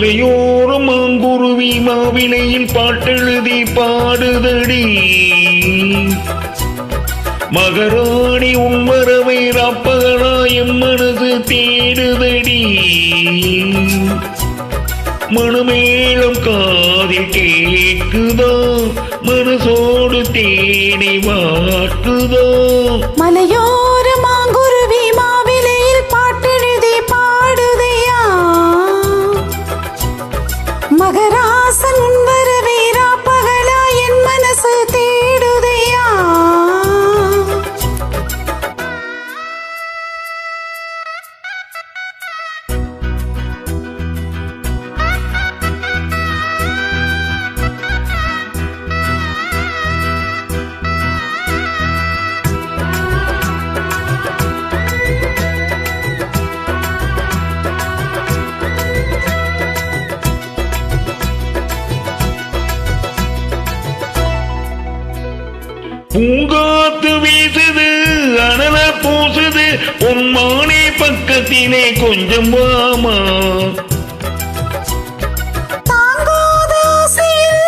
மலையோரம் மாங்குருவி மாவிலையில் பாட்டெழுதி பாடுதடி. மகராணி உன் வரவை ராப்பகலாயம் மனது தேடுதடி. மணமேளம் காதில் கேக்குதோ, மனசோடு தேனை வாக்குதோ. மலையோர மாங்குருவி மாவிலையில் பாட்டெழுதி பாடுதையா. மகராசன் உன் வரவை ராப்பகலா என் மனசு தேடுதையா. பூங்காத்து வீசுது, அனல பூசுது, பொன்மானே பக்கத்திலே கொஞ்சம் வாமா. தாங்காத ஆசையில்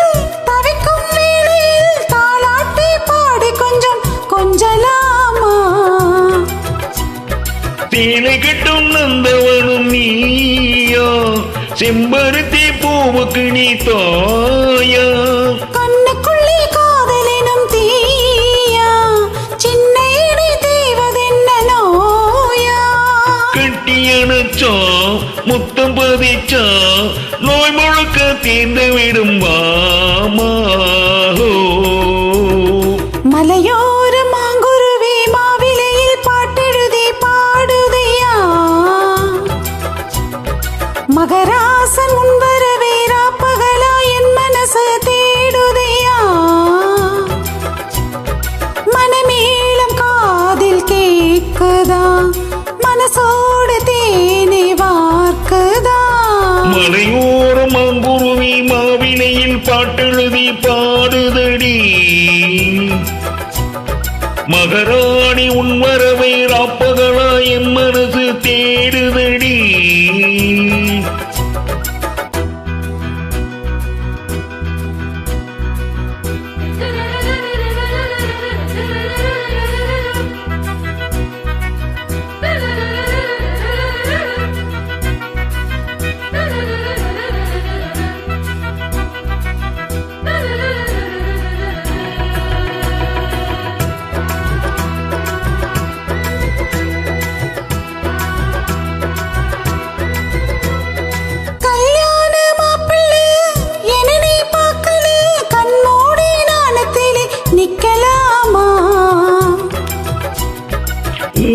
தவிக்கும் வேளையில் தாலாட்டி பாடி கொஞ்சம் கொஞ்சலாமா. தேனை கட்டும் நந்தவனும் நீயா, செம்பருத்தி பூவுக்கு நீ தாயா. கண்ணுக்குள்ளே காதலினும் தீயா, சின்ன இடி தீவதென்ன நோயா. கட்டியணைச்சா முத்தம் பதிச்சா நோய் முழுக்க தீர்ந்து விடும் வாமா. மலையோர மாங்குருவி மாவிலையில் பாட்டெழுதி பாடுதையா. மகராசன் உன் வரவை ராப்பகலா என் மனசு தேடுதையா. மனமேளம் காதில் கேக்குதா, மனசோடு தேனை வார்க்குதா. மலையோரம் மாங்குருவி மாவிலையில் பாட்டெழுதி பாடுதடி. மகராணி உன் வரவை ராப்பகலா என் மனசு தேடுதடி.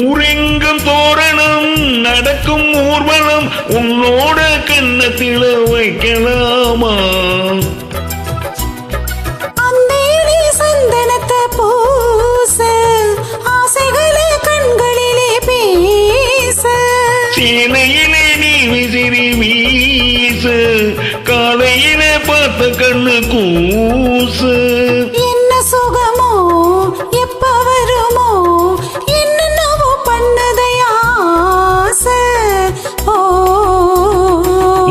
ஊரெங்கும் தோரணம் நடக்கும் ஊர்வலம் உன்னோட கண்ணத்தில வைக்கலாமா. அந்தேனி சந்தனத்தை பூச, ஆசைகளை கண்களிலே பேச. சீனையிலே நீ விசிறி வீச, காலையில பார்த்த கண்ணு கூச. என்ன சுகமோ எப்ப வருமோ என்னென்னவோ பண்ணதையா ஆசை. ஓ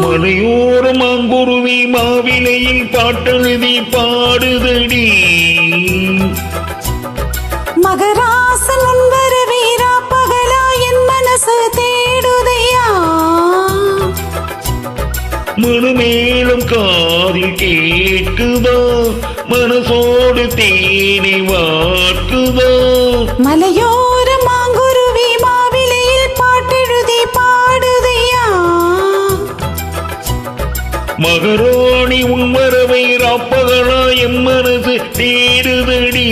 மலையோர மாங்குருவி மாவிலையில் பாட்டெழுதி பாடுதடி. மகராசன் உன் வரவை ராப்பகலா என் மனசு தேடுதையா. மணமேளம் காதில் கேட்குதோ, மனசோடு தேனை வார்க்குதோ. மலையோர மாங்குருவி மாவிலையில் பாட்டெழுதி பாடுதையா. மகராணி உன் வரவை ராப்பகலா என் மனசு தேடுதடி.